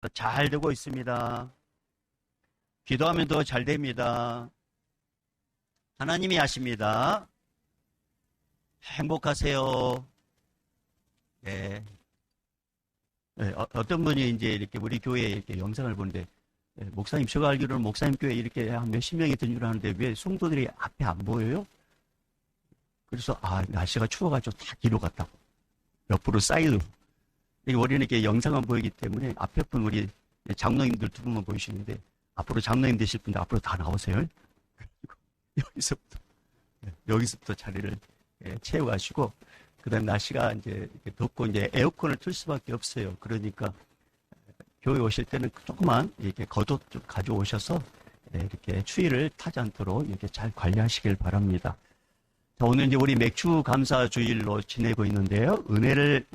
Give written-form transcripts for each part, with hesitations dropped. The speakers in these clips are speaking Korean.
잘 되고 있습니다. 기도하면 더 잘 됩니다. 하나님이 하십니다. 행복하세요. 네. 네, 어떤 분이 이제 이렇게 우리 교회에 이렇게 영상을 보는데, 네, 목사님, 제가 알기로는 목사님 교회에 이렇게 한 몇십 명이 든 줄 아는데 왜 성도들이 앞에 안 보여요? 그래서, 날씨가 추워가지고 다 뒤로 갔다고. 옆으로 사이드로. 우리는 이렇게 영상만 보이기 때문에 앞에 분 우리 장로님들 두 분만 보이시는데, 앞으로 장로님 되실 분들 앞으로 다 나오세요. 여기서부터 자리를 채워가시고, 그 다음에 날씨가 이제 덥고 이제 에어컨을 틀 수밖에 없어요. 그러니까 교회 오실 때는 조그만 이렇게 겉옷 좀 가져오셔서 이렇게 추위를 타지 않도록 이렇게 잘 관리하시길 바랍니다. 자, 오늘 이제 우리 맥주 감사 주일로 지내고 있는데요. 은혜를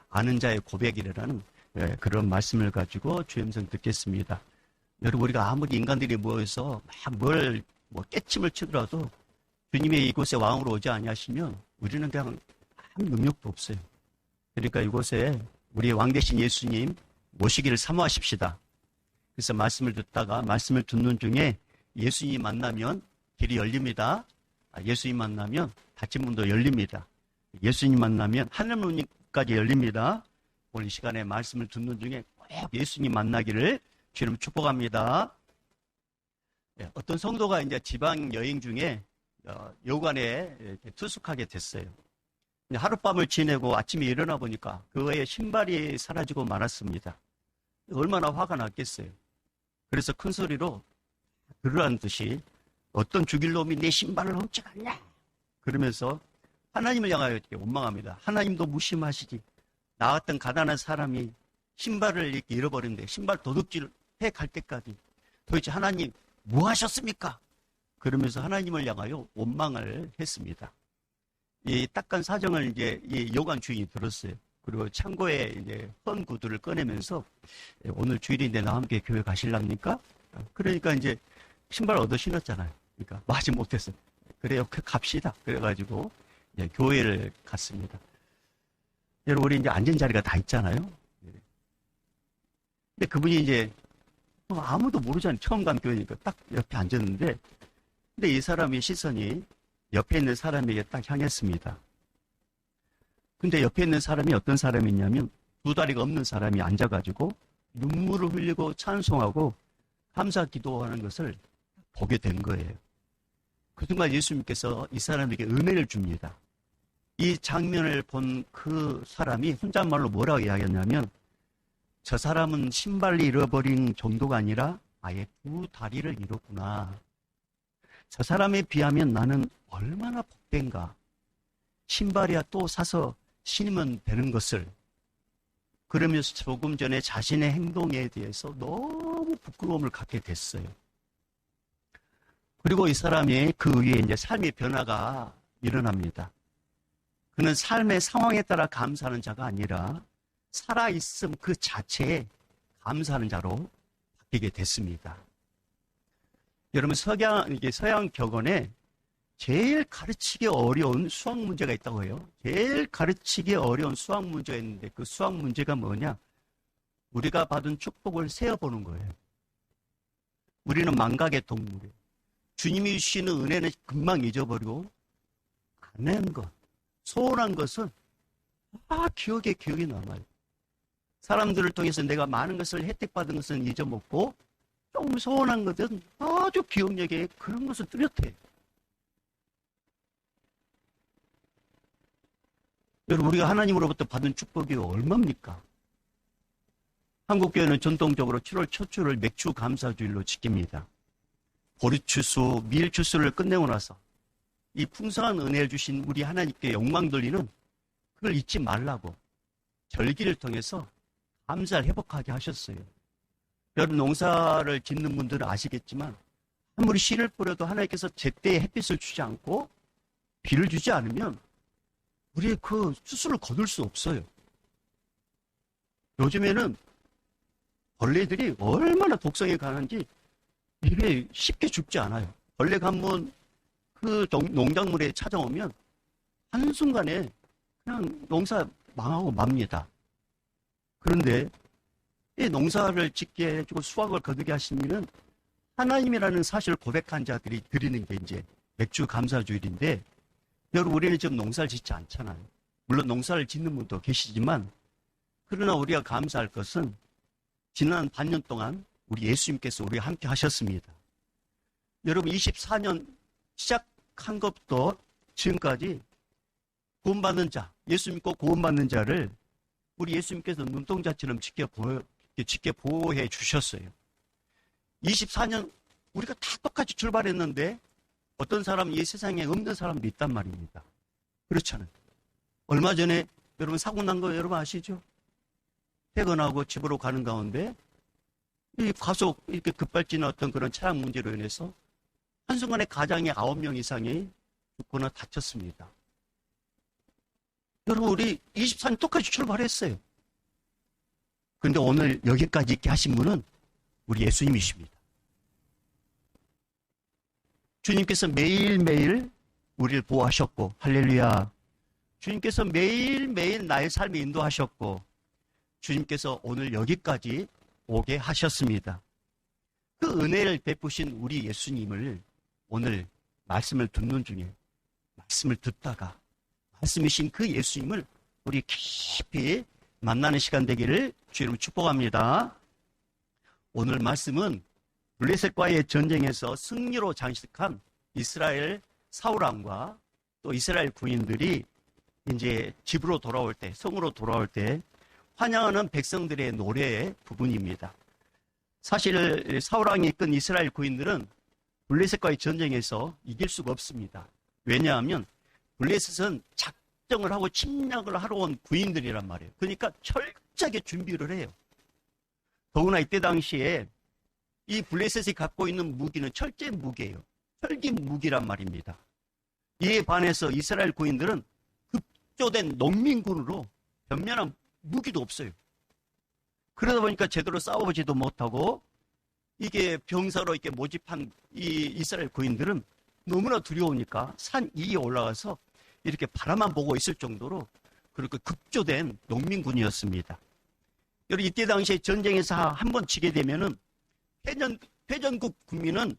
아는 자의 고백이라는 그런 말씀을 가지고 주 음성 듣겠습니다. 여러분, 우리가 아무리 인간들이 모여서 뭐 깨침을 치더라도 주님의 이곳에 왕으로 오지 아니하시면 우리는 그냥 아무 능력도 없어요. 그러니까 이곳에 우리의 왕 대신 예수님 모시기를 사모하십시다. 그래서 말씀을 듣다가 말씀을 듣는 중에 예수님 만나면 길이 열립니다. 예수님 만나면 닫힌 문도 열립니다. 예수님 만나면 하늘문까지 열립니다. 오늘 이 시간에 말씀을 듣는 중에 꼭 예수님 만나기를 주님 축복합니다. 어떤 성도가 이제 지방 여행 중에 여관에 이렇게 투숙하게 됐어요. 하룻밤을 지내고 아침에 일어나 보니까 그의 신발이 사라지고 말았습니다. 얼마나 화가 났겠어요. 그래서 큰 소리로 그러한 듯이 어떤 죽일 놈이 내 신발을 훔쳐갔냐? 그러면서 하나님을 향하여 이렇게 원망합니다. 하나님도 무심하시지. 나 같은 가난한 사람이 신발을 이렇게 잃어버렸는데 신발 도둑질 해갈 때까지 도대체 하나님 뭐 하셨습니까? 그러면서 하나님을 향하여 원망을 했습니다. 이 딱한 사정을 이제 이 여관 주인이 들었어요. 그리고 창고에 이제 헌 구두를 꺼내면서 오늘 주일인데 나와 함께 교회 가실랍니까? 그러니까 이제 신발 얻어 신었잖아요. 그러니까 마지 못했어요. 그래요, 갑시다. 그래가지고 교회를 갔습니다. 여러분, 우리 이제 앉은 자리가 다 있잖아요. 근데 그분이 이제 아무도 모르잖아요. 처음 간 교회니까 딱 옆에 앉았는데, 근데 이 사람의 시선이 옆에 있는 사람에게 딱 향했습니다. 근데 옆에 있는 사람이 어떤 사람이냐면 두 다리가 없는 사람이 앉아가지고 눈물을 흘리고 찬송하고 감사 기도하는 것을 보게 된 거예요. 그 순간 예수님께서 이 사람에게 은혜를 줍니다. 이 장면을 본 그 사람이 혼잣말로 뭐라고 이야기했냐면, 저 사람은 신발을 잃어버린 정도가 아니라 아예 두 다리를 잃었구나. 저 사람에 비하면 나는 얼마나 복된가. 신발이야 또 사서 신으면 되는 것을. 그러면서 조금 전에 자신의 행동에 대해서 너무 부끄러움을 갖게 됐어요. 그리고 이 사람이 그 위에 이제 삶의 변화가 일어납니다. 그는 삶의 상황에 따라 감사하는 자가 아니라 살아있음 그 자체에 감사하는 자로 바뀌게 됐습니다. 여러분, 서양 격언에 제일 가르치기 어려운 수학 문제가 있다고 해요. 제일 가르치기 어려운 수학 문제가 있는데 그 수학 문제가 뭐냐? 우리가 받은 축복을 세어보는 거예요. 우리는 망각의 동물이에요. 주님이 주시는 은혜는 금방 잊어버리고 안 한 것, 소원한 것은 기억이 남아요. 사람들을 통해서 내가 많은 것을 혜택받은 것은 잊어먹고 조금 소원한 것은 아주 기억력에 그런 것을 뚜렷해. 여러분, 우리가 하나님으로부터 받은 축복이 얼마입니까? 한국교회는 전통적으로 7월 첫 주를 맥주 감사주일로 지킵니다. 보리추수, 밀추수를 끝내고 나서 이 풍성한 은혜를 주신 우리 하나님께 영광 돌리는 그걸 잊지 말라고 절기를 통해서 감사를 회복하게 하셨어요. 여러분, 농사를 짓는 분들은 아시겠지만 아무리 씨를 뿌려도 하나님께서 제때에 햇빛을 주지 않고 비를 주지 않으면 우리의 그 추수를 거둘 수 없어요. 요즘에는 벌레들이 얼마나 독성에 강한지 이게 쉽게 죽지 않아요. 벌레가 한번 그 농작물에 찾아오면 한순간에 그냥 농사 망하고 맙니다. 그런데 이 농사를 짓게 해주고 수확을 거두게 하시면은 하나님이라는 사실을 고백한 자들이 드리는 게 이제 맥주 감사주일인데, 여러분, 우리는 지금 농사를 짓지 않잖아요. 물론 농사를 짓는 분도 계시지만, 그러나 우리가 감사할 것은 지난 반년 동안 우리 예수님께서 우리와 함께 하셨습니다. 여러분, 24년 시작한 것부터 지금까지 구원받는 자, 예수 믿고 구원받는 자를 우리 예수님께서 눈동자처럼 지켜보호해 주셨어요. 24년 우리가 다 똑같이 출발했는데 어떤 사람은 이 세상에 없는 사람도 있단 말입니다. 그렇잖아요. 얼마 전에 여러분 사고 난 거 여러분 아시죠? 퇴근하고 집으로 가는 가운데 이 과속 이렇게 급발진한 어떤 그런 차량 문제로 인해서 한순간에 가장이 9명 이상이 죽거나 다쳤습니다. 여러분, 우리 24년 똑같이 출발했어요. 그런데 오늘 여기까지 있게 하신 분은 우리 예수님이십니다. 주님께서 매일매일 우리를 보호하셨고, 할렐루야. 주님께서 매일매일 나의 삶에 인도하셨고, 주님께서 오늘 여기까지 오게 하셨습니다. 그 은혜를 베푸신 우리 예수님을 오늘 말씀을 듣는 중에, 말씀을 듣다가 말씀이신 그 예수님을 우리 깊이 만나는 시간 되기를 주님으로 축복합니다. 오늘 말씀은 블레셋과의 전쟁에서 승리로 장식한 이스라엘 사울왕과 또 이스라엘 군인들이 이제 집으로 돌아올 때, 성으로 돌아올 때 환영하는 백성들의 노래의 부분입니다. 사실 사울왕이 이끈 이스라엘 군인들은 블레셋과의 전쟁에서 이길 수가 없습니다. 왜냐하면 블레셋은 작정을 하고 침략을 하러 온 군인들이란 말이에요. 그러니까 철저하게 준비를 해요. 더구나 이때 당시에 이 블레셋이 갖고 있는 무기는 철제 무기예요. 철기 무기란 말입니다. 이에 반해서 이스라엘 군인들은 급조된 농민군으로 변면한 무기도 없어요. 그러다 보니까 제대로 싸워보지도 못하고 이게 병사로 이렇게 모집한 이 이스라엘 군인들은 너무나 두려우니까 산 위에 올라가서 이렇게 바라만 보고 있을 정도로 그렇게 급조된 농민군이었습니다. 여러분, 이때 당시에 전쟁에서 한 번 지게 되면은 패전국 국민은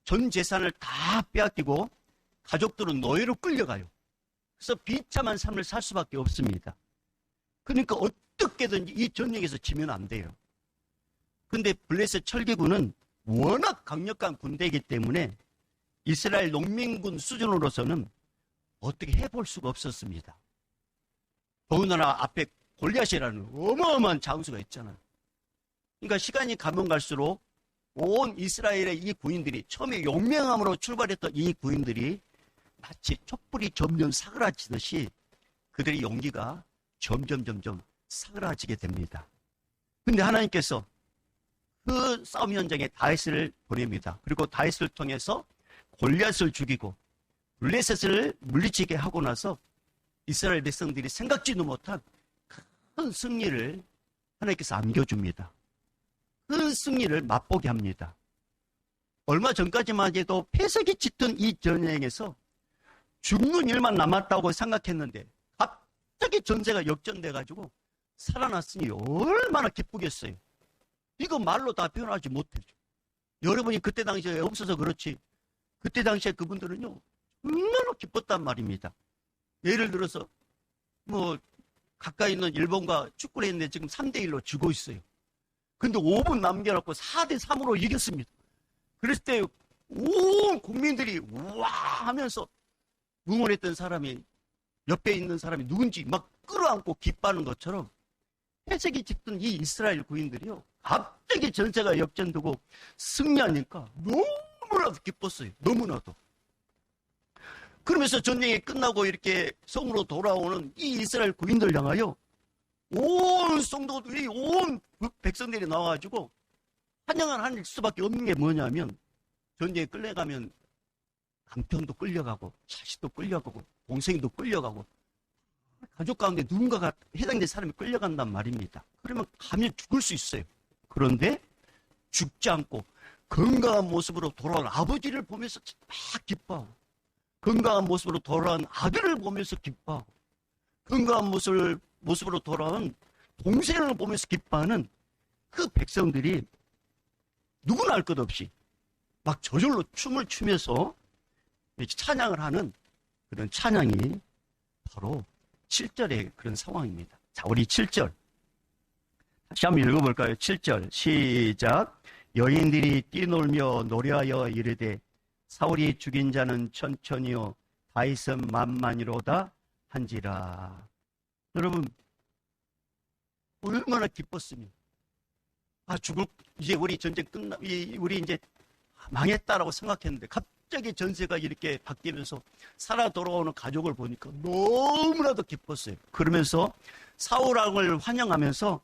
전 재산을 다 빼앗기고 가족들은 노예로 끌려가요. 그래서 비참한 삶을 살 수밖에 없습니다. 그러니까 어떻게든지 이 전쟁에서 지면 안 돼요. 근데 블레셋 철기군은 워낙 강력한 군대이기 때문에 이스라엘 농민군 수준으로서는 어떻게 해볼 수가 없었습니다. 더군다나 앞에 골리앗이라는 어마어마한 장수가 있잖아요. 그러니까 시간이 가면 갈수록 온 이스라엘의 이 군인들이 처음에 용맹함으로 출발했던 이 군인들이 마치 촛불이 점점 사그라지듯이 그들의 용기가 점점 사그라지게 됩니다. 그런데 하나님께서 그 싸움 현장에 다윗을 보냅니다. 그리고 다윗을 통해서 골리앗을 죽이고 블레셋을 물리치게 하고 나서 이스라엘 백성들이 생각지도 못한 큰 승리를 하나님께서 안겨줍니다. 그 승리를 맛보게 합니다. 얼마 전까지만 해도 폐색이 짙은 이 전쟁에서 죽는 일만 남았다고 생각했는데 갑자기 전세가 역전돼가지고 살아났으니 얼마나 기쁘겠어요. 이거 말로 다 표현하지 못해요. 여러분이 그때 당시에 없어서 그렇지 그때 당시에 그분들은요 얼마나 기뻤단 말입니다. 예를 들어서 뭐 가까이 있는 일본과 축구를 했는데 지금 3대1로 지고 있어요. 근데 5분 남겨놓고 4대3으로 이겼습니다. 그랬을 때 온 국민들이 우와 하면서 응원했던 사람이 옆에 있는 사람이 누군지 막 끌어안고 기뻐하는 것처럼 회색이 짙은 이 이스라엘 군인들이요 갑자기 전세가 역전되고 승리하니까 너무나도 기뻤어요. 너무나도. 그러면서 전쟁이 끝나고 이렇게 성으로 돌아오는 이 이스라엘 군인들 향하여 온 성도들이 온 백성들이 나와가지고 환영을 할 수밖에 없는 게 뭐냐면 전쟁에 끌려가면 남편도 끌려가고 자식도 끌려가고 동생도 끌려가고 가족 가운데 누군가가 해당된 사람이 끌려간단 말입니다. 그러면 가면 죽을 수 있어요. 그런데 죽지 않고 건강한 모습으로 돌아온 아버지를 보면서 막 기뻐하고 건강한 모습으로 돌아온 아들을 보면서 기뻐하고 건강한 모습으로 돌아온 동생을 보면서 기뻐하는 그 백성들이 누구나 알 것 없이 막 저절로 춤을 추면서 찬양을 하는 그런 찬양이 바로 7절의 그런 상황입니다. 자, 우리 7절 다시 한번 읽어볼까요? 7절 시작. 여인들이 뛰놀며 노래하여 이르되 사울이 죽인 자는 천천히요 다윗은 만만이로다 한지라. 여러분 얼마나 기뻤으면 이제 우리 전쟁 우리 이제 망했다라고 생각했는데 갑자기 전세가 이렇게 바뀌면서 살아 돌아오는 가족을 보니까 너무나도 기뻤어요. 그러면서 사울왕을 환영하면서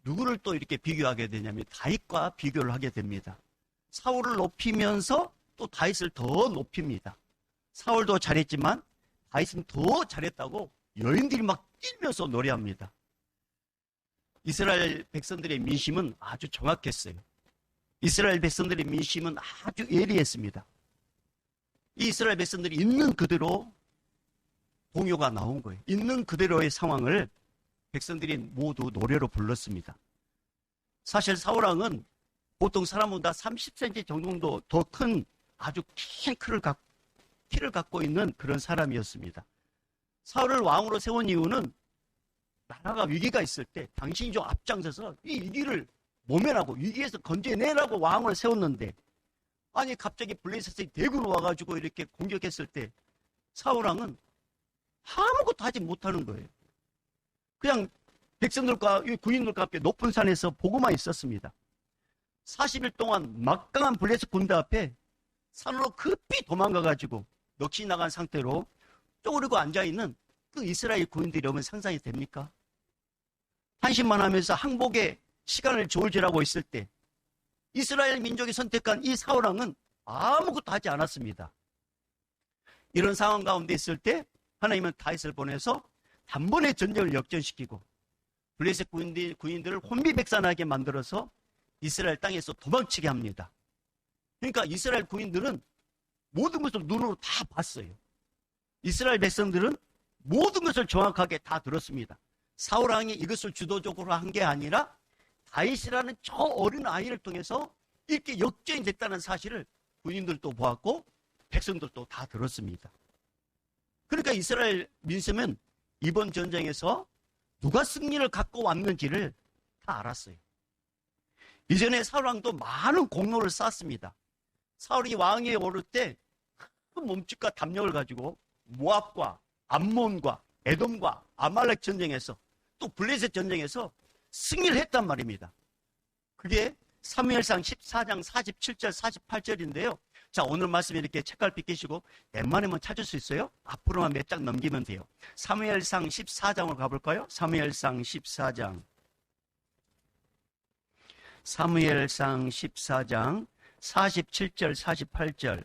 누구를 또 이렇게 비교하게 되냐면 다윗과 비교를 하게 됩니다. 사울을 높이면서 또 다윗을 더 높입니다. 사울도 잘했지만 다윗은 더 잘했다고 여인들이 막 뛰면서 노래합니다. 이스라엘 백성들의 민심은 아주 정확했어요. 이스라엘 백성들의 민심은 아주 예리했습니다. 이 이스라엘 백성들이 있는 그대로 동요가 나온 거예요. 있는 그대로의 상황을 백성들이 모두 노래로 불렀습니다. 사실 사울왕은 보통 사람보다 30cm 정도 더 큰 아주 큰 키를 갖고 있는 그런 사람이었습니다. 사울을 왕으로 세운 이유는 나라가 위기가 있을 때 당신이 좀 앞장서서 이 위기를 모면하고 위기에서 건져내라고 왕을 세웠는데, 아니 갑자기 블레셋의 대군이 와가지고 이렇게 공격했을 때 사울왕은 아무것도 하지 못하는 거예요. 그냥 백성들과 군인들과 함께 높은 산에서 보고만 있었습니다. 40일 동안 막강한 블레셋 군대 앞에 산으로 급히 도망가가지고 넋이 나간 상태로 쪼그리고 앉아있는 그 이스라엘 군인들이 오면 상상이 됩니까? 한심만 하면서 항복에 시간을 저울질하고 있을 때 이스라엘 민족이 선택한 이 사울왕은 아무것도 하지 않았습니다. 이런 상황 가운데 있을 때 하나님은 다윗을 보내서 단번에 전쟁을 역전시키고 블레셋 군인들을 혼비백산하게 만들어서 이스라엘 땅에서 도망치게 합니다. 그러니까 이스라엘 군인들은 모든 것을 눈으로 다 봤어요. 이스라엘 백성들은 모든 것을 정확하게 다 들었습니다. 사울왕이 이것을 주도적으로 한 게 아니라 다윗이라는 저 어린 아이를 통해서 이렇게 역전이 됐다는 사실을 군인들도 보았고 백성들도 다 들었습니다. 그러니까 이스라엘 민심은 이번 전쟁에서 누가 승리를 갖고 왔는지를 다 알았어요. 이전에 사울왕도 많은 공로를 쌓았습니다. 사울이 왕위에 오를 때 큰 몸집과 담력을 가지고 모압과 암몬과 에돔과 아말렉 전쟁에서 또 블레셋 전쟁에서 승리를 했단 말입니다. 그게 사무엘상 14장 47절 48절인데요. 자, 오늘 말씀 이렇게 책갈피 끼시고 웬만하면 찾을 수 있어요? 앞으로만 몇 장 넘기면 돼요. 사무엘상 14장으로 가볼까요? 사무엘상 14장. 사무엘상 14장 47절 48절.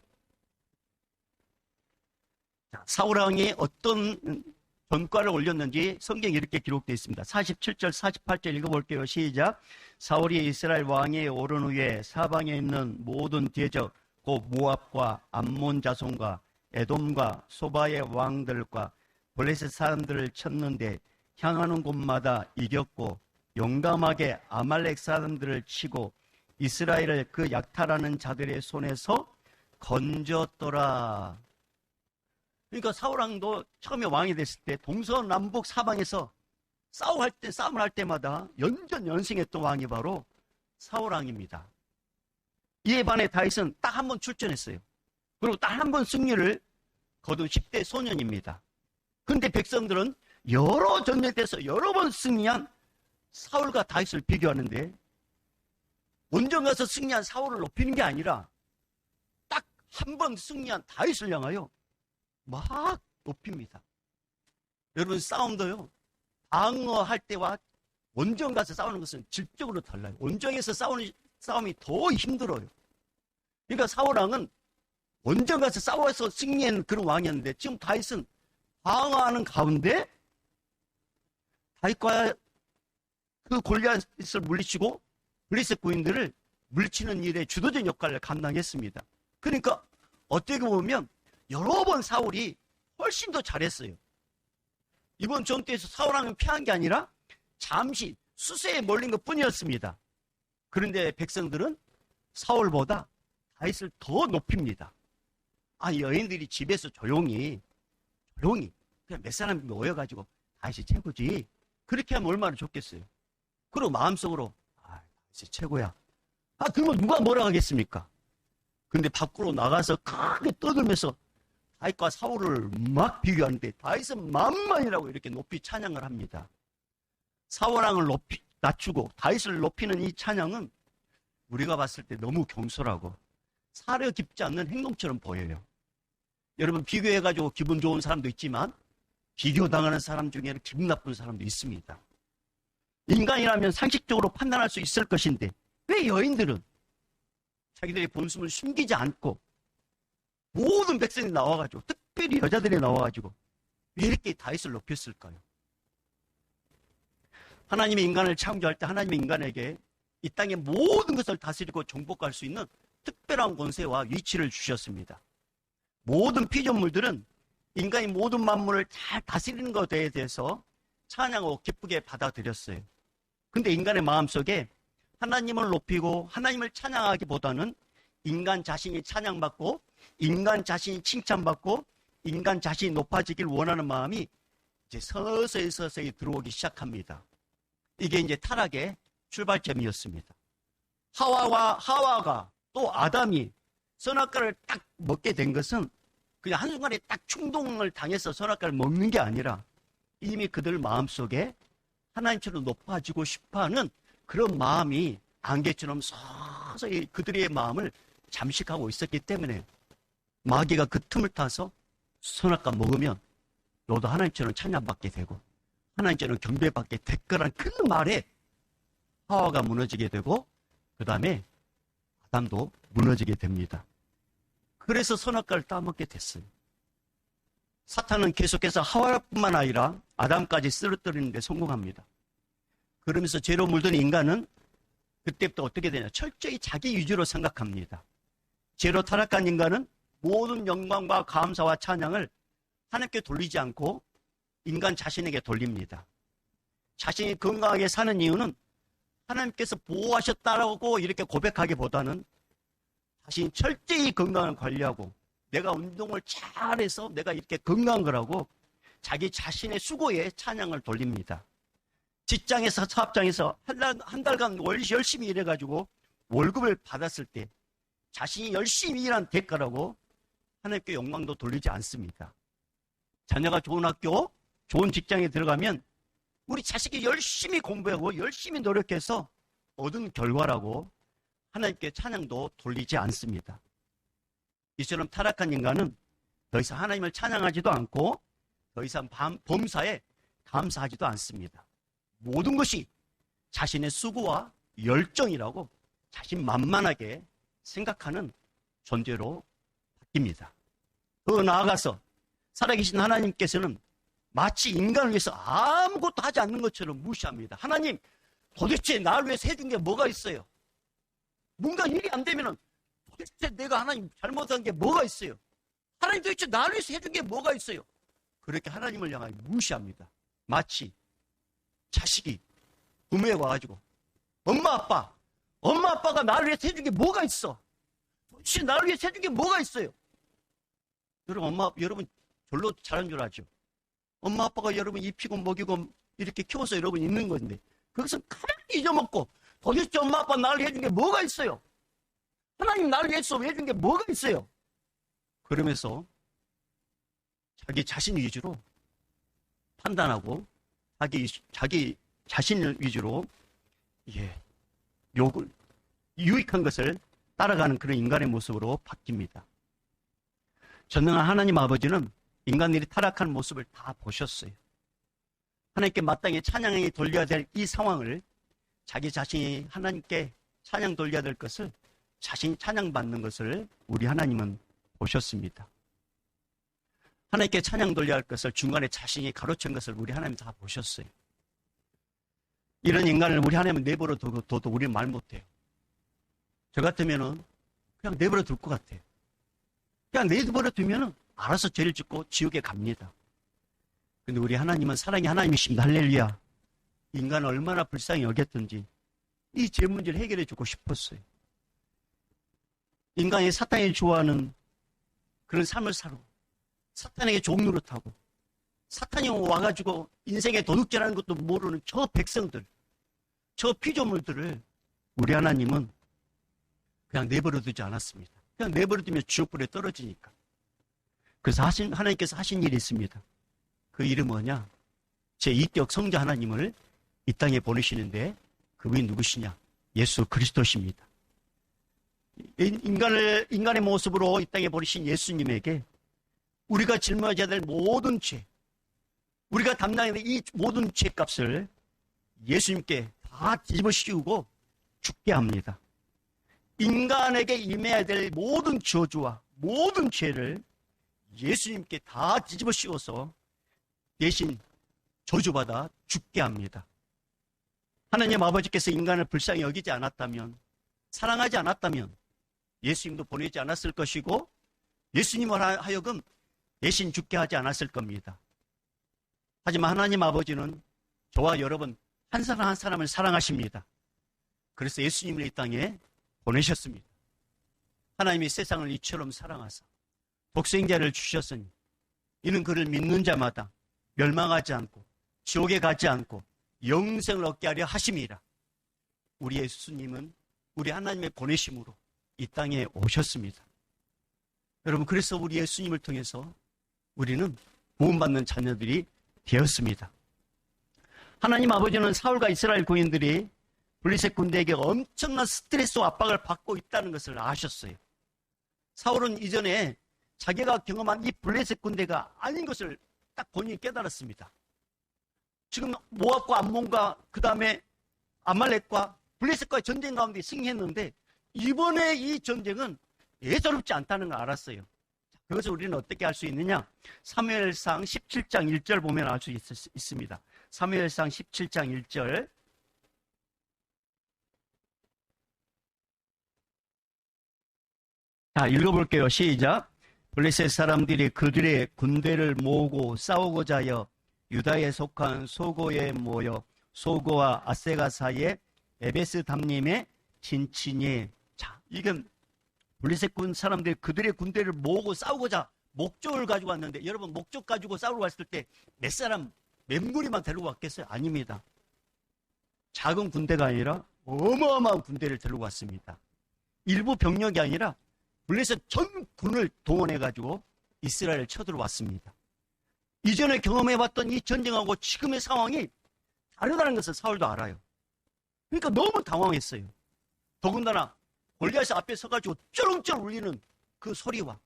사울왕이 어떤 전과를 올렸는지 성경에 이렇게 기록되어 있습니다. 47절 48절 읽어볼게요. 시작. 사울이 이스라엘 왕위에 오른 후에 사방에 있는 모든 대적 곧 모압과 암몬 자손과 에돔과 소바의 왕들과 블레셋 사람들을 쳤는데 향하는 곳마다 이겼고 용감하게 아말렉 사람들을 치고 이스라엘을 그 약탈하는 자들의 손에서 건졌더라. 그러니까 사울왕도 처음에 왕이 됐을 때 동서남북 사방에서 싸움을 할 때마다 연전연승했던 왕이 바로 사울왕입니다. 이에 반해 다윗은 딱 한 번 출전했어요. 그리고 딱 한 번 승리를 거둔 10대 소년입니다. 그런데 백성들은 여러 전쟁에서 여러 번 승리한 사울과 다윗을 비교하는데 원정 가서 승리한 사울을 높이는 게 아니라 딱 한 번 승리한 다윗을 향하여 막 높입니다. 여러분 싸움도요, 방어할 때와 원정 가서 싸우는 것은 질적으로 달라요. 원정에서 싸우는 싸움이 더 힘들어요. 그러니까 사울왕은 원정 가서 싸워서 승리한 그런 왕이었는데 지금 다윗은 방어하는 가운데 다윗과 그 골리앗을 물리치고 블레셋 군인들을 물리치는 일에 주도적 역할을 감당했습니다. 그러니까 어떻게 보면 여러 번 사울이 훨씬 더 잘했어요. 이번 전투에서 사울왕은 패한 게 아니라 잠시 수세에 몰린 것 뿐이었습니다. 그런데 백성들은 사울보다 다윗을 더 높입니다. 여인들이 집에서 조용히 그냥 몇 사람이 모여가지고 다윗이 최고지. 그렇게 하면 얼마나 좋겠어요. 그리고 마음속으로 다윗이 최고야. 그러면 누가 뭐라 하겠습니까? 근데 밖으로 나가서 크게 떠들면서 다윗과 사울을 막 비교하는데 다윗은 만만이라고 이렇게 높이 찬양을 합니다. 사울왕을 낮추고 다윗을 높이는 이 찬양은 우리가 봤을 때 너무 경솔하고 사려 깊지 않는 행동처럼 보여요. 여러분, 비교해가지고 기분 좋은 사람도 있지만 비교당하는 사람 중에는 기분 나쁜 사람도 있습니다. 인간이라면 상식적으로 판단할 수 있을 것인데 왜 여인들은 자기들의 본심을 숨기지 않고 모든 백성이 나와가지고, 특별히 여자들이 나와가지고 왜 이렇게 다윗을 높였을까요? 하나님이 인간을 창조할 때 하나님이 인간에게 이 땅의 모든 것을 다스리고 정복할 수 있는 특별한 권세와 위치를 주셨습니다. 모든 피조물들은 인간이 모든 만물을 잘 다스리는 것에 대해서 찬양하고 기쁘게 받아들였어요. 근데 인간의 마음속에 하나님을 높이고 하나님을 찬양하기보다는 인간 자신이 찬양받고 인간 자신이 칭찬받고 인간 자신이 높아지길 원하는 마음이 이제 서서히 들어오기 시작합니다. 이게 이제 타락의 출발점이었습니다. 하와가 또 아담이 선악과를 딱 먹게 된 것은 그냥 한순간에 딱 충동을 당해서 선악과를 먹는 게 아니라 이미 그들 마음속에 하나님처럼 높아지고 싶어하는 그런 마음이 안개처럼 서서히 그들의 마음을 잠식하고 있었기 때문에 마귀가 그 틈을 타서 선악과 먹으면 너도 하나님처럼 찬양받게 되고 하나님처럼 경배받게 될 거란 그 말에 하와가 무너지게 되고 그 다음에 아담도 무너지게 됩니다. 그래서 선악과를 따먹게 됐어요. 사탄은 계속해서 하와뿐만 아니라 아담까지 쓰러뜨리는 데 성공합니다. 그러면서 죄로 물든 인간은 그때부터 어떻게 되냐, 철저히 자기 위주로 생각합니다. 죄로 타락한 인간은 모든 영광과 감사와 찬양을 하나님께 돌리지 않고 인간 자신에게 돌립니다. 자신이 건강하게 사는 이유는 하나님께서 보호하셨다고 이렇게 고백하기보다는 자신이 철저히 건강을 관리하고 내가 운동을 잘해서 내가 이렇게 건강한 거라고 자기 자신의 수고에 찬양을 돌립니다. 직장에서 사업장에서 한 달간 열심히 일해가지고 월급을 받았을 때 자신이 열심히 일한 대가라고 하나님께 영광도 돌리지 않습니다. 자녀가 좋은 학교, 좋은 직장에 들어가면 우리 자식이 열심히 공부하고 열심히 노력해서 얻은 결과라고 하나님께 찬양도 돌리지 않습니다. 이처럼 타락한 인간은 더 이상 하나님을 찬양하지도 않고 더 이상 범사에 감사하지도 않습니다. 모든 것이 자신의 수고와 열정이라고 자신만만하게 생각하는 존재로 바뀝니다. 더 나아가서 살아계신 하나님께서는 마치 인간을 위해서 아무것도 하지 않는 것처럼 무시합니다. 하나님, 도대체 나를 위해서 해준 게 뭐가 있어요? 뭔가 일이 안 되면은 도대체 내가 하나님 잘못한 게 뭐가 있어요? 하나님 도대체 나를 위해서 해준 게 뭐가 있어요? 그렇게 하나님을 향하여 무시합니다. 마치 자식이 부모에 와가지고 엄마 아빠가 나를 위해서 해준 게 뭐가 있어? 도대체 나를 위해서 해준 게 뭐가 있어요? 여러분 절로 잘한 줄 아죠? 엄마 아빠가 여러분 입히고 먹이고 이렇게 키워서 여러분 있는 건데 그것은 가만히 잊어먹고 도대체 엄마 아빠 나를 해준 게 뭐가 있어요? 하나님 나를 위해서 해준 게 뭐가 있어요? 그러면서 자기 자신 위주로 판단하고 자기 자신을 위주로 유익한 것을 따라가는 그런 인간의 모습으로 바뀝니다. 전능한 하나님 아버지는 인간들이 타락하는 모습을 다 보셨어요. 하나님께 마땅히 찬양이 돌려야 될 이 상황을 자기 자신이 하나님께 찬양 돌려야 될 것을 자신이 찬양받는 것을 우리 하나님은 보셨습니다. 하나님께 찬양 돌려야 할 것을 중간에 자신이 가로챈 것을 우리 하나님 다 보셨어요. 이런 인간을 우리 하나님은 내버려 둬도 우리는 말 못해요. 저 같으면은 그냥 내버려 둘 것 같아요. 그냥 내버려 두면은 알아서 죄를 짓고 지옥에 갑니다. 근데 우리 하나님은 사랑의 하나님이십니다. 할렐루야. 인간을 얼마나 불쌍히 여겼든지 이 죄 문제를 해결해 주고 싶었어요. 인간이 사탄이 좋아하는 그런 삶을 살고 사탄에게 종로를 타고 사탄이 와가지고 인생에 도둑질하는 것도 모르는 저 백성들, 저 피조물들을 우리 하나님은 그냥 내버려 두지 않았습니다. 그냥 내버려 두면 지옥불에 떨어지니까. 그래서 하나님께서 하신 일이 있습니다. 그 이름 뭐냐? 제2격 성자 하나님을 이 땅에 보내시는데 그분이 누구시냐? 예수 그리스도십니다. 인간의 모습으로 이 땅에 보내신 예수님에게 우리가 짊어져야 될 모든 죄, 우리가 담당해야 될 이 모든 죄값을 예수님께 다 뒤집어 씌우고 죽게 합니다. 인간에게 임해야 될 모든 저주와 모든 죄를 예수님께 다 뒤집어 씌워서 대신 저주받아 죽게 합니다. 하나님 아버지께서 인간을 불쌍히 여기지 않았다면, 사랑하지 않았다면 예수님도 보내지 않았을 것이고 예수님을 하여금 대신 죽게 하지 않았을 겁니다. 하지만 하나님 아버지는 저와 여러분 한 사람 한 사람을 사랑하십니다. 그래서 예수님을 이 땅에 보내셨습니다. 하나님이 세상을 이처럼 사랑하사 독생자를 주셨으니 이는 그를 믿는 자마다 멸망하지 않고 지옥에 가지 않고 영생을 얻게 하려 하심이라. 우리 예수님은 우리 하나님의 보내심으로 이 땅에 오셨습니다. 여러분, 그래서 우리 예수님을 통해서 우리는 구원받는 자녀들이 되었습니다. 하나님 아버지는 사울과 이스라엘 군인들이 블레셋 군대에게 엄청난 스트레스와 압박을 받고 있다는 것을 아셨어요. 사울은 이전에 자기가 경험한 이 블레셋 군대가 아닌 것을 딱 본인이 깨달았습니다. 지금 모압과 암몬과 그 다음에 아말렉과 블레셋과의 전쟁 가운데 승리했는데 이번에 이 전쟁은 예사롭지 않다는 걸 알았어요. 그것을 우리는 어떻게 알 수 있느냐? 사무엘상 17장 1절 보면 알 수 있습니다. 사무엘상 17장 1절. 자, 읽어볼게요. 시작. 블레셋 사람들이 그들의 군대를 모으고 싸우고자 하여 유다에 속한 소고에 모여 소고와 아세가 사이에 에베스 담림에 진친이. 자, 이건 블레셋군 사람들이 그들의 군대를 모으고 싸우고자 목적을 가지고 왔는데, 여러분 목적 가지고 싸우러 왔을 때 몇 사람, 몇 무리만 데리고 왔겠어요? 아닙니다. 작은 군대가 아니라 어마어마한 군대를 데리고 왔습니다. 일부 병력이 아니라 블레셋 전 군을 동원해가지고 이스라엘을 쳐들어왔습니다. 이전에 경험해봤던 이 전쟁하고 지금의 상황이 다르다는 것을 사울도 알아요. 그러니까 너무 당황했어요. 더군다나 골리앗이 앞에 서가지고 쩌렁쩌렁 울리는 그 소리와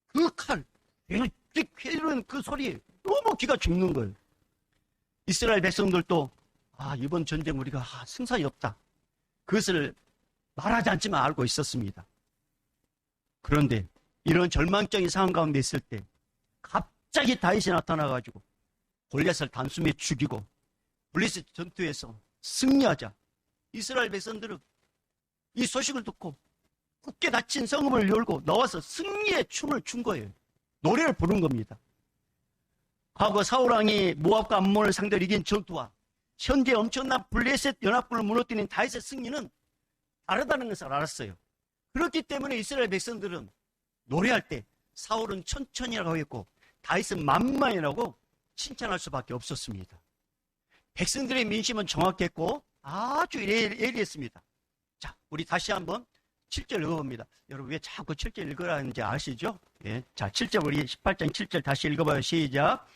그 칼, 휘르는 그 소리에 너무 귀가 죽는 거예요. 이스라엘 백성들도 이번 전쟁 우리가 승산이 없다, 그것을 말하지 않지만 알고 있었습니다. 그런데 이런 절망적인 상황 가운데 있을 때 갑자기 다윗이 나타나가지고 골리앗을 단숨에 죽이고 블레셋 전투에서 승리하자 이스라엘 백성들은 이 소식을 듣고 굳게 닫힌 성읍을 열고 나와서 승리의 춤을 춘 거예요. 노래를 부른 겁니다. 과거 사울왕이 모압과 암몬을 상대로 이긴 전투와 현재 엄청난 블레셋 연합군을 무너뜨린 다윗의 승리는 다르다는 것을 알았어요. 그렇기 때문에 이스라엘 백성들은 노래할 때 사울은 천천히라고 했고 다윗은 만만이라고 칭찬할 수밖에 없었습니다. 백성들의 민심은 정확했고 아주 예리했습니다. 자, 우리 다시 한번 7절 읽어봅니다. 여러분 왜 자꾸 7절 읽으라는지 아시죠? 예. 자, 7절 우리 18장 7절 다시 읽어봐요. 시작.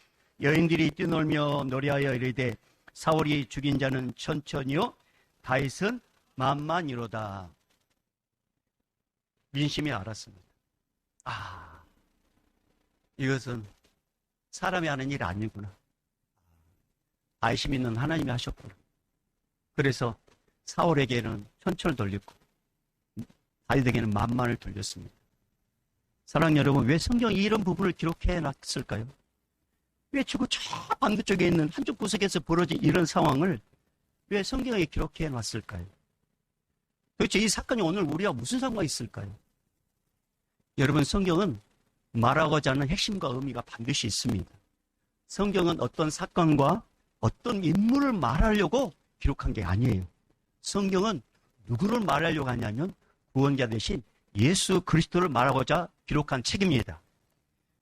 여인들이 뛰놀며 노래하여 이르되 사울이 죽인 자는 천천히요 다윗은 만만이로다. 민심이 알았습니다. 이것은 사람이 하는 일이 아니구나. 다윗이 믿는 하나님이 하셨구나. 그래서 사울에게는 천천을 돌렸고 다윗에게는 만만을 돌렸습니다. 사랑하는 여러분, 왜 성경이 이런 부분을 기록해 놨을까요? 왜 지구 저 반대쪽에 있는 한쪽 구석에서 벌어진 이런 상황을 왜 성경에 기록해 놨을까요? 도대체 이 사건이 오늘 우리와 무슨 상관이 있을까요? 여러분, 성경은 말하고자 하는 핵심과 의미가 반드시 있습니다. 성경은 어떤 사건과 어떤 인물을 말하려고 기록한 게 아니에요. 성경은 누구를 말하려고 하냐면 구원자 대신 예수 그리스도를 말하고자 기록한 책입니다.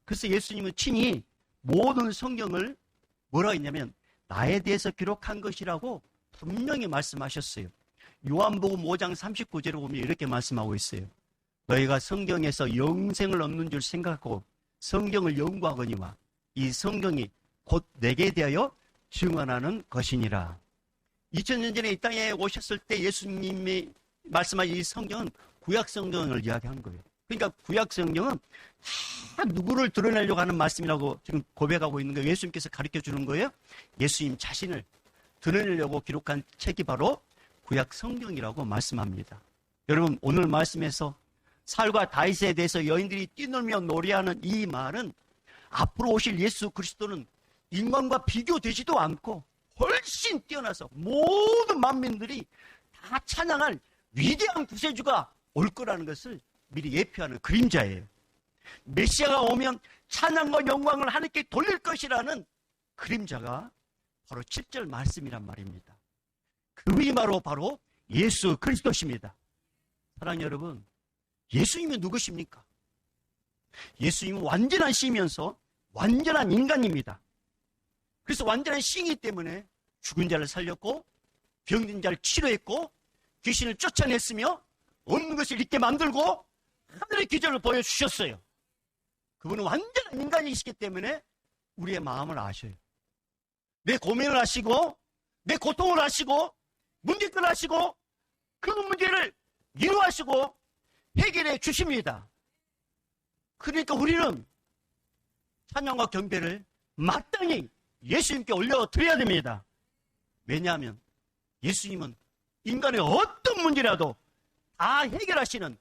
그래서 예수님은 친히 모든 성경을 뭐라 했냐면 나에 대해서 기록한 것이라고 분명히 말씀하셨어요. 요한복음 5장 39절에 보면 이렇게 말씀하고 있어요. 너희가 성경에서 영생을 얻는 줄 생각하고 성경을 연구하거니와 이 성경이 곧 내게 대하여 증언하는 것이니라. 2000년 전에 이 땅에 오셨을 때 예수님이 말씀하신 이 성경은 구약 성경을 이야기하는 거예요. 그러니까 구약 성경은 다 누구를 드러내려고 하는 말씀이라고 지금 고백하고 있는 거예요. 예수님께서 가르쳐 주는 거예요. 예수님 자신을 드러내려고 기록한 책이 바로 구약 성경이라고 말씀합니다. 여러분, 오늘 말씀에서 살과 다윗에 대해서 여인들이 뛰놀며 노래하는 이 말은 앞으로 오실 예수 그리스도는 인간과 비교되지도 않고 훨씬 뛰어나서 모든 만민들이 다 찬양할 위대한 구세주가 올 거라는 것을 미리 예표하는 그림자예요. 메시아가 오면 찬양과 영광을 하나님께 돌릴 것이라는 그림자가 바로 7절 말씀이란 말입니다. 그분이 바로 예수 그리스도십니다. 사랑하는 여러분, 예수님이 누구십니까? 예수님은 완전한 신이면서 완전한 인간입니다. 그래서 완전한 신이기 때문에 죽은 자를 살렸고 병든 자를 치료했고 귀신을 쫓아냈으며 없는 것을 있게 만들고 하늘의 기적을 보여주셨어요. 그분은 완전한 인간이시기 때문에 우리의 마음을 아셔요. 내 고민을 아시고 내 고통을 아시고 문제를 아시고 그 문제를 위로하시고 해결해 주십니다. 그러니까 우리는 찬양과 경배를 마땅히 예수님께 올려드려야 됩니다. 왜냐하면 예수님은 인간의 어떤 문제라도 다 해결하시는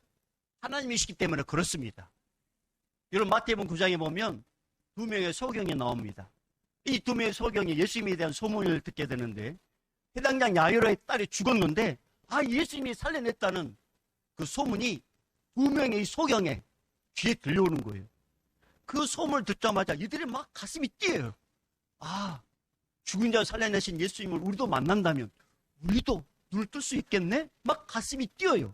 하나님이시기 때문에 그렇습니다. 여러분, 마태복음 9장에 보면 두 명의 소경이 나옵니다. 이 두 명의 소경이 예수님에 대한 소문을 듣게 되는데 해당장 야이로의 딸이 죽었는데 예수님이 살려냈다는 그 소문이 두 명의 소경의 귀에 들려오는 거예요. 그 소문을 듣자마자 이들이 막 가슴이 뛰어요. 죽은 자 살려내신 예수님을 우리도 만난다면 우리도 눈을 뜰 수 있겠네? 막 가슴이 뛰어요.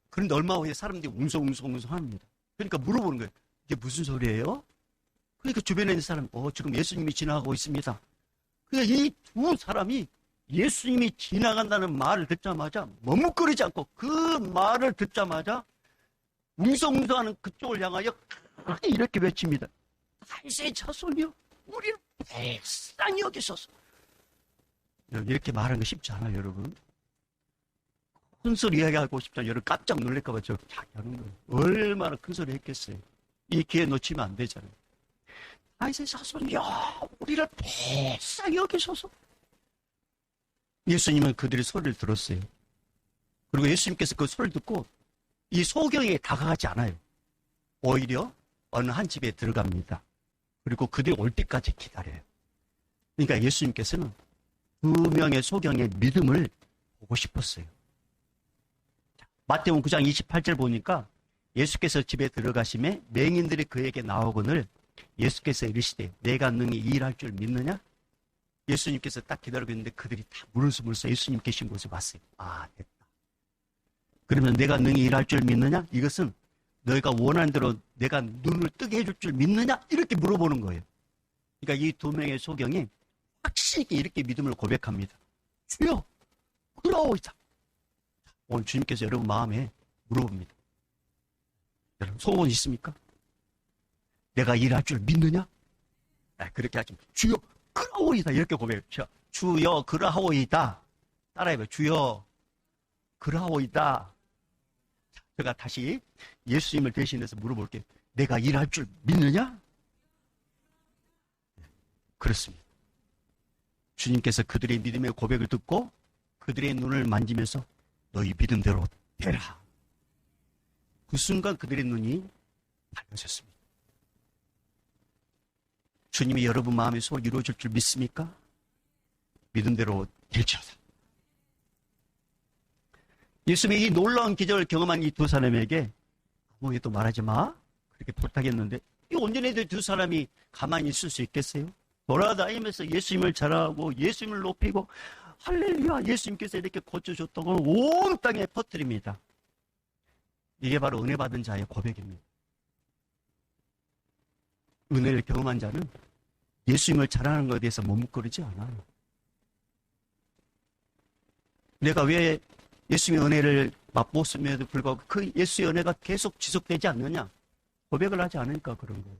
그런데 얼마 후에 사람들이 웅성합니다. 그러니까 물어보는 거예요. 이게 무슨 소리예요? 그러니까 주변에 있는 사람이 지금 예수님이 지나가고 있습니다. 그러니까 이 두 사람이 예수님이 지나간다는 말을 듣자마자 머뭇거리지 않고 그 말을 듣자마자 웅성하는 그쪽을 향하여 크게 이렇게 외칩니다. 다윗의 자손이여 우리를 불쌍히 여기소서. 이렇게 말하는 거 쉽지 않아요, 여러분. 큰 소리 이야기하고 싶잖아요. 여러분 깜짝 놀랄까 봐 저 하는 거예요. 얼마나 큰 소리 했겠어요. 이 기회 놓치면 안 되잖아요. 다윗의 자손이여 우리를 불쌍히 여기소서. 예수님은 그들의 소리를 들었어요. 그리고 예수님께서 그 소리를 듣고 이 소경에 다가가지 않아요. 오히려 어느 한 집에 들어갑니다. 그리고 그들이 올 때까지 기다려요. 그러니까 예수님께서는 두 명의 소경의 믿음을 보고 싶었어요. 마태복음 9장 28절 보니까 예수께서 집에 들어가심에 맹인들이 그에게 나오거늘 예수께서 이르시되 내가 능히 이 일할 줄 믿느냐? 예수님께서 딱 기다리고 있는데 그들이 다 물어서 예수님 계신 곳에 왔어요. 됐다. 그러면 내가 능히 일할 줄 믿느냐? 이것은 너희가 원하는 대로 내가 눈을 뜨게 해줄 줄 믿느냐? 이렇게 물어보는 거예요. 그러니까 이 두 명의 소경이 확실히 이렇게 믿음을 고백합니다. 주여, 그러오이다. 오늘 주님께서 여러분 마음에 물어봅니다. 여러분 소원 있습니까? 내가 일할 줄 믿느냐? 그렇게 하지 마. 주여, 그러오이다. 이렇게 고백해요. 주여, 그러하오이다. 따라해봐요. 주여, 그러하오이다. 제가 다시 예수님을 대신해서 물어볼게요. 내가 일할 줄 믿느냐? 그렇습니다. 주님께서 그들의 믿음의 고백을 듣고 그들의 눈을 만지면서 너희 믿음대로 되라. 그 순간 그들의 눈이 밝아졌습니다. 주님이 여러분 마음의 소원을 이루어줄 줄 믿습니까? 믿음대로 될지어다. 예수님이 이 놀라운 기적을 경험한 이 두 사람에게 아무것도 말하지 마. 그렇게 부탁했는데 이 온전히 두 사람이 가만히 있을 수 있겠어요? 돌아다니면서 예수님을 자랑하고 예수님을 높이고 할렐루야, 예수님께서 이렇게 고쳐줬다고 온 땅에 퍼뜨립니다. 이게 바로 은혜 받은 자의 고백입니다. 은혜를 경험한 자는 예수님을 자랑하는 것에 대해서 머뭇거리지 않아요. 내가 왜 예수님의 은혜를 맛보았음에도 불구하고 그 예수의 은혜가 계속 지속되지 않느냐? 고백을 하지 않으니까 그런 거예요.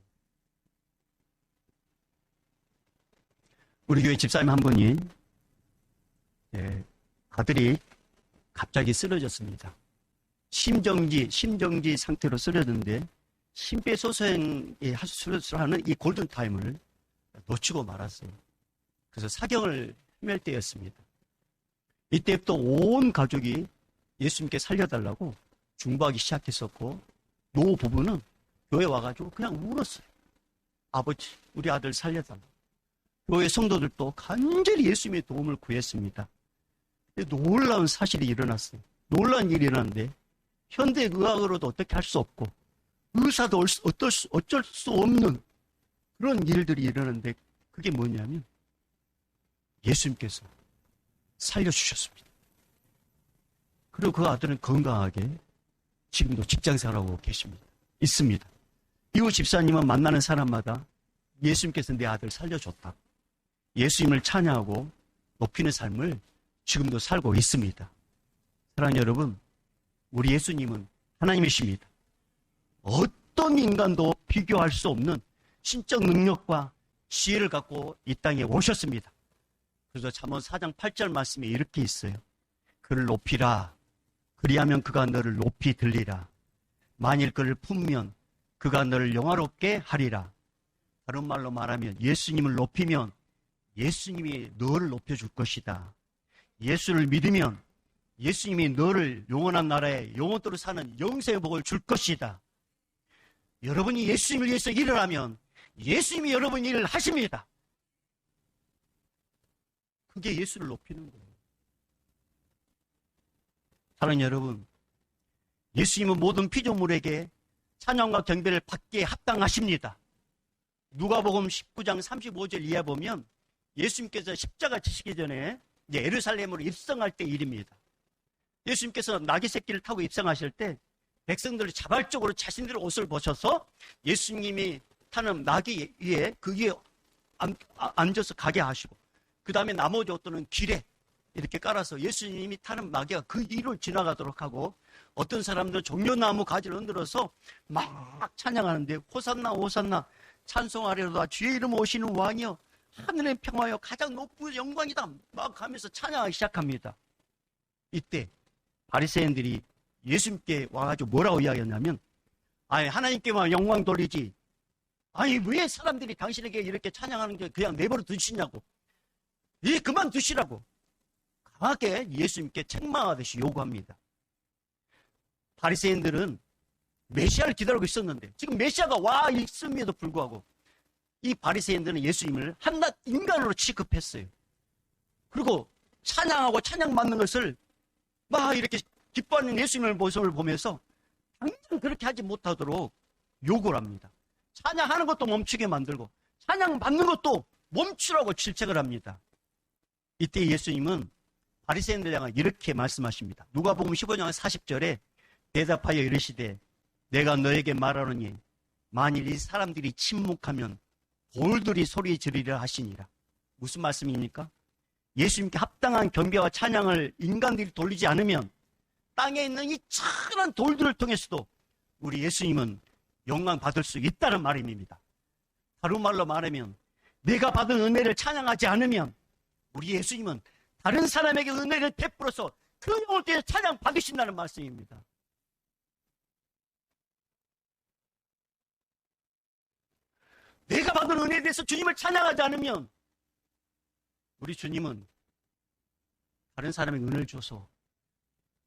우리 교회 집사님 한 분이 아들이 갑자기 쓰러졌습니다. 심정지 상태로 쓰러졌는데 심폐소생에 수술하는 이 골든타임을 놓치고 말았어요. 그래서 사경을 헤맬 때였습니다. 이때부터 온 가족이 예수님께 살려달라고 중보하기 시작했었고, 노 부부는 교회 와가지고 그냥 울었어요. 아버지, 우리 아들 살려달라고. 교회 성도들도 간절히 예수님의 도움을 구했습니다. 놀라운 사실이 일어났어요. 놀라운 일이 일어났는데 현대 의학으로도 어떻게 할 수 없고 의사도 어쩔 수 없는 그런 일들이 일어났는데, 그게 뭐냐면 예수님께서 살려주셨습니다. 그리고 그 아들은 건강하게 지금도 직장생활하고 계십니다. 있습니다. 이후 집사님은 만나는 사람마다 예수님께서 내 아들 살려줬다, 예수님을 찬양하고 높이는 삶을 지금도 살고 있습니다. 사랑하는 여러분, 우리 예수님은 하나님이십니다. 어떤 인간도 비교할 수 없는 신적 능력과 지혜를 갖고 이 땅에 오셨습니다. 그래서 잠언 4장 8절 말씀에 이렇게 있어요. 그를 높이라. 그리하면 그가 너를 높이 들리라. 만일 그를 품으면 그가 너를 영화롭게 하리라. 다른 말로 말하면 예수님을 높이면 예수님이 너를 높여줄 것이다. 예수를 믿으면 예수님이 너를 영원한 나라에 영원토록 사는 영생의 복을 줄 것이다. 여러분이 예수님을 위해서 일을 하면 예수님이 여러분 일을 하십니다. 그게 예수를 높이는 거예요. 사랑하는 여러분, 예수님은 모든 피조물에게 찬양과 경배를 받기에 합당하십니다. 누가복음 19장 35절 이하 보면 예수님께서 십자가 지시기 전에 이제 예루살렘으로 입성할 때 일입니다. 예수님께서 나귀 새끼를 타고 입성하실 때 백성들이 자발적으로 자신들의 옷을 벗어서 예수님이 타는 나귀 위에 그 위에 앉아서 가게 하시고, 그 다음에 나머지 옷들은 길에 이렇게 깔아서 예수님이 타는 나귀가 그 위를 지나가도록 하고, 어떤 사람들은 종려나무 가지를 흔들어서 막 찬양하는데 호산나 호산나 찬송하리로다 주의 이름 오시는 왕이여 하늘의 평화여 가장 높은 영광이다 막 하면서 찬양하기 시작합니다. 이때 바리새인들이 예수님께 와가지고 뭐라고 이야기했냐면, 아니 하나님께만 영광 돌리지, 아니 왜 사람들이 당신에게 이렇게 찬양하는 게 그냥 내버려 두시냐고, 예 그만 두시라고 강하게 예수님께 책망하듯이 요구합니다. 바리새인들은 메시아를 기다리고 있었는데 지금 메시아가 와 있음에도 불구하고 이 바리새인들은 예수님을 한낱 인간으로 취급했어요. 그리고 찬양하고 찬양받는 것을 막 이렇게 기뻐하는 예수님의 모습을 보면서 당장 그렇게 하지 못하도록 요구를 합니다. 찬양하는 것도 멈추게 만들고 찬양받는 것도 멈추라고 질책을 합니다. 이때 예수님은 바리새인들을 향해 이렇게 말씀하십니다. 누가복음 15장 40절에 대답하여 이르시되 내가 너에게 말하노니 만일 이 사람들이 침묵하면 돌들이 소리 지르리라 하시니라. 무슨 말씀입니까? 예수님께 합당한 경배와 찬양을 인간들이 돌리지 않으면 땅에 있는 이 천한 돌들을 통해서도 우리 예수님은 영광 받을 수 있다는 말입니다. 다른 말로 말하면 내가 받은 은혜를 찬양하지 않으면 우리 예수님은 다른 사람에게 은혜를 베풀어서 그 영을 통해 찬양 받으신다는 말씀입니다. 내가 받은 은혜에 대해서 주님을 찬양하지 않으면 우리 주님은 다른 사람에게 은혜를 줘서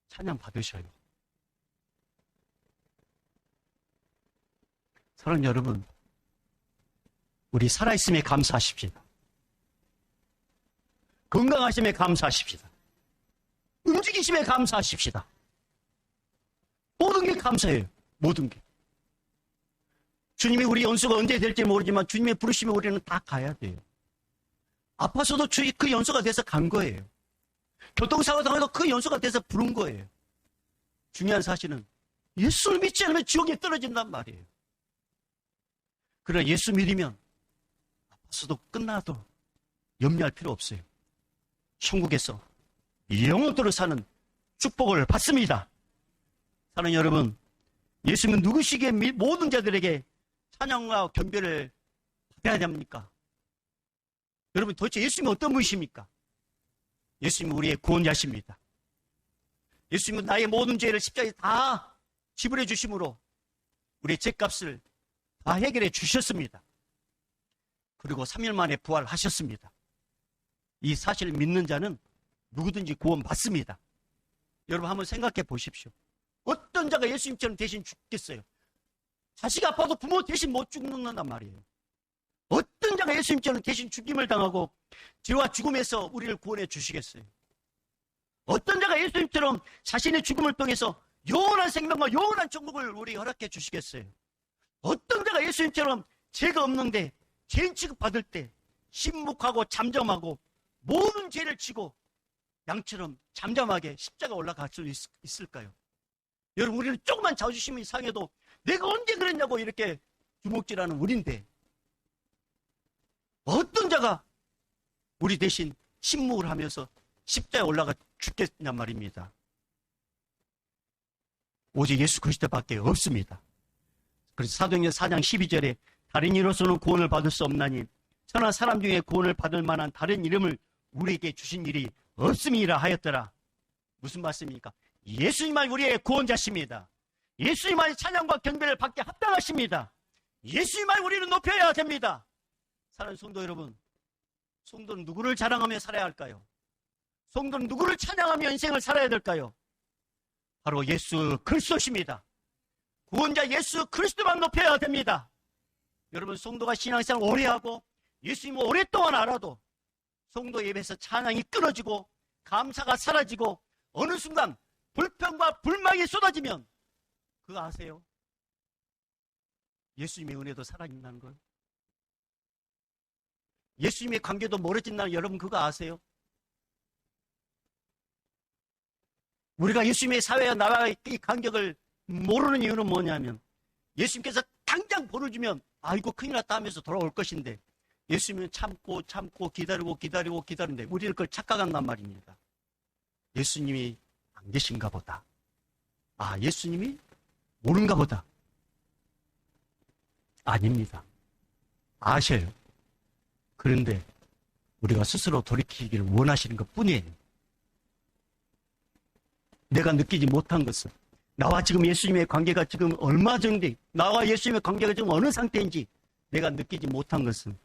찬양 받으셔요. 사랑하는 여러분, 우리 살아있음에 감사하십시다. 건강하심에 감사하십시다. 움직이심에 감사하십시다. 모든 게 감사해요. 모든 게. 주님이 우리 연수가 언제 될지 모르지만 주님의 부르심에 우리는 다 가야 돼요. 아파서도 그 연수가 돼서 간 거예요. 교통사고 당해도 그 연소가 돼서 부른 거예요. 중요한 사실은 예수를 믿지 않으면 지옥에 떨어진단 말이에요. 그러나 예수 믿으면 아파서도 끝나도 염려할 필요 없어요. 천국에서 영원토록 사는 축복을 받습니다. 사랑하는 여러분, 예수님은 누구시기에 모든 자들에게 찬양과 경배를 받아야 됩니까? 여러분, 도대체 예수님은 어떤 분이십니까? 예수님은 우리의 구원자십니다. 예수님은 나의 모든 죄를 십자가에 다 지불해 주심으로 우리의 죄값을 다 해결해 주셨습니다. 그리고 3일 만에 부활하셨습니다. 이 사실을 믿는 자는 누구든지 구원받습니다. 여러분 한번 생각해 보십시오. 어떤 자가 예수님처럼 대신 죽겠어요? 자식 아파도 부모 대신 못 죽는단 말이에요. 어떤 자가 예수님처럼 대신 죽임을 당하고 죄와 죽음에서 우리를 구원해 주시겠어요? 어떤 자가 예수님처럼 자신의 죽음을 통해서 영원한 생명과 영원한 천국을 우리 허락해 주시겠어요? 어떤 자가 예수님처럼 죄가 없는데 죄인 취급받을 때 신묵하고 잠잠하고 모든 죄를 지고 양처럼 잠잠하게 십자가 올라갈 수 있을까요? 여러분, 우리는 조금만 자존심이 상해도 내가 언제 그랬냐고 이렇게 주먹질하는 우리인데 어떤 자가 우리 대신 신묵을 하면서 십자가에 올라가 죽겠냔 말입니다. 오직 예수 그리스도밖에 없습니다. 그래서 사도행전 4장 12절에 다른 이로서는 구원을 받을 수 없나니 천하 사람 중에 구원을 받을 만한 다른 이름을 우리에게 주신 일이 없음이라 하였더라. 무슨 말씀입니까? 예수님만 우리의 구원자십니다. 예수님만 찬양과 경배를 받게 합당하십니다. 예수님만 우리는 높여야 됩니다. 사랑하는 성도 여러분, 성도는 누구를 자랑하며 살아야 할까요? 성도는 누구를 찬양하며 인생을 살아야 될까요? 바로 예수 그리스도십니다. 구원자 예수 그리스도만 높여야 됩니다. 여러분, 성도가 신앙생활 오래 하고 예수님을 오랫동안 알아도 성도 예배에서 찬양이 끊어지고 감사가 사라지고 어느 순간 불평과 불만이 쏟아지면 그거 아세요? 예수님의 은혜도 사라진다는 걸. 예수님의 관계도 멀어진다는 걸 여러분 그거 아세요? 우리가 예수님의 사회와 나와의 이 간격을 모르는 이유는 뭐냐면 예수님께서 당장 벌을 주면 아이고 큰일 났다 하면서 돌아올 것인데 예수님은 참고 기다리는데 우리는 그걸 착각한단 말입니다. 예수님이 안 계신가 보다. 아, 예수님이 모른가 보다. 아닙니다. 아셔요. 그런데 우리가 스스로 돌이키기를 원하시는 것 뿐이에요. 내가 느끼지 못한 것은 나와 지금 예수님의 관계가 지금 얼마 정도, 나와 예수님의 관계가 지금 어느 상태인지 내가 느끼지 못한 것은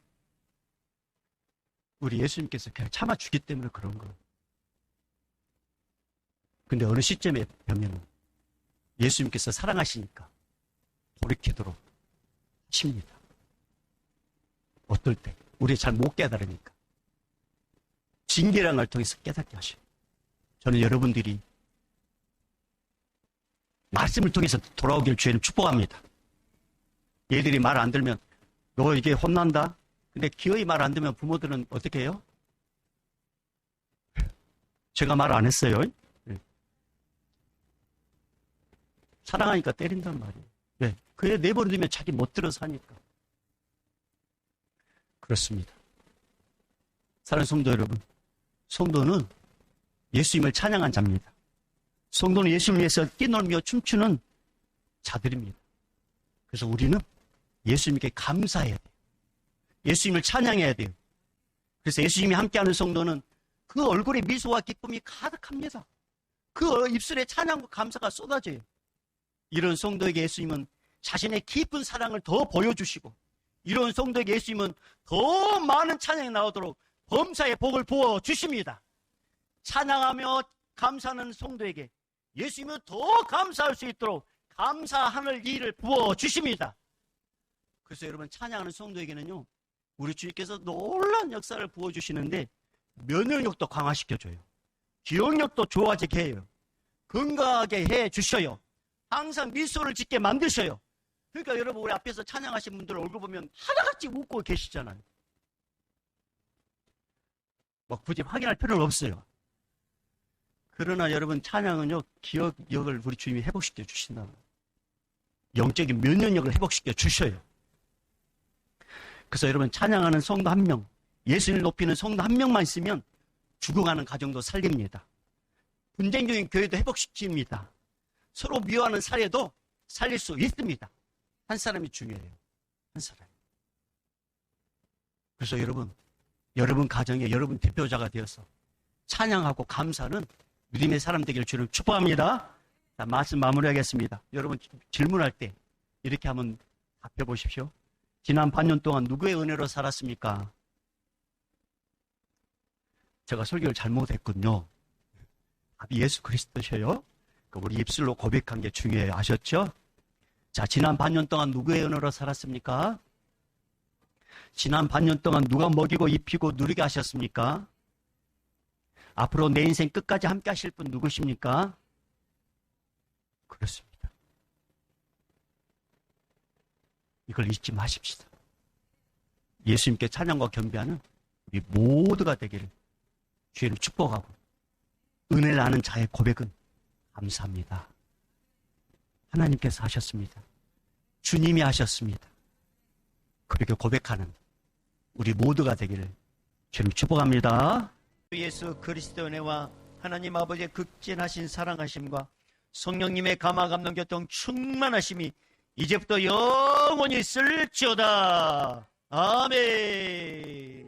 우리 예수님께서 그냥 참아주기 때문에 그런 거예요. 근데 어느 시점에 보면 예수님께서 사랑하시니까 돌이키도록 하십니다. 어떨 때? 우리 잘 못 깨달으니까. 징계라는 걸 통해서 깨닫게 하셔요. 저는 여러분들이 말씀을 통해서 돌아오길 주의를 축복합니다. 얘들이 말 안 들면 너 이게 혼난다? 근데 기어이 말 안 들면 부모들은 어떻게 해요? 제가 말 안 했어요. 사랑하니까 때린단 말이에요. 왜? 그애 내버려두면 자기 못 들어서 하니까. 그렇습니다. 사랑하는 성도 여러분, 성도는 예수님을 찬양한 자입니다. 성도는 예수님을 위해서 뛰놀며 춤추는 자들입니다. 그래서 우리는 예수님께 감사해야 돼요. 예수님을 찬양해야 돼요. 그래서 예수님이 함께하는 성도는 그 얼굴에 미소와 기쁨이 가득합니다. 그 입술에 찬양과 감사가 쏟아져요. 이런 성도에게 예수님은 자신의 깊은 사랑을 더 보여주시고 이런 성도에게 예수님은 더 많은 찬양이 나오도록 범사의 복을 부어주십니다. 찬양하며 감사하는 성도에게 예수님은 더 감사할 수 있도록 감사하는 일을 부어주십니다. 그래서 여러분, 찬양하는 성도에게는요, 우리 주님께서 놀라운 역사를 부어주시는데 면역력도 강화시켜줘요. 기억력도 좋아지게 해요. 건강하게 해주셔요. 항상 미소를 짓게 만드셔요. 그러니까 여러분, 우리 앞에서 찬양하신 분들 얼굴 보면 하나같이 웃고 계시잖아요. 뭐 굳이 확인할 필요는 없어요. 그러나 여러분, 찬양은요, 기억력을 우리 주님이 회복시켜 주신다. 영적인 면역력을 회복시켜 주셔요. 그래서 여러분, 찬양하는 성도 한 명, 예수님을 높이는 성도 한 명만 있으면 죽어가는 가정도 살립니다. 분쟁 중인 교회도 회복시킵니다. 서로 미워하는 사례도 살릴 수 있습니다. 한 사람이 중요해요. 한 사람. 그래서 여러분 가정에 여러분 대표자가 되어서 찬양하고 감사는 믿음의 사람 되기를 주님 축복합니다. 자, 말씀 마무리하겠습니다. 여러분 질문할 때 이렇게 한번 답해 보십시오. 지난 반년 동안 누구의 은혜로 살았습니까? 제가 설교를 잘못했군요. 답이 예수 그리스도셔요. 우리 입술로 고백한 게 중요해요. 아셨죠? 자, 지난 반년 동안 누구의 은혜로 살았습니까? 지난 반년 동안 누가 먹이고 입히고 누리게 하셨습니까? 앞으로 내 인생 끝까지 함께 하실 분 누구십니까? 그렇습니다. 이걸 잊지 마십시다. 예수님께 찬양과 경배하는 우리 모두가 되기를 주님을 축복하고, 은혜를 아는 자의 고백은 감사합니다. 하나님께서 하셨습니다. 주님이 하셨습니다. 그렇게 고백하는 우리 모두가 되기를 주님 축복합니다. 예수 그리스도의 은혜와 하나님 아버지의 극진하신 사랑하심과 성령님의 감화 감동 교통 충만하심이 이제부터 영원히 있을지어다. 아멘.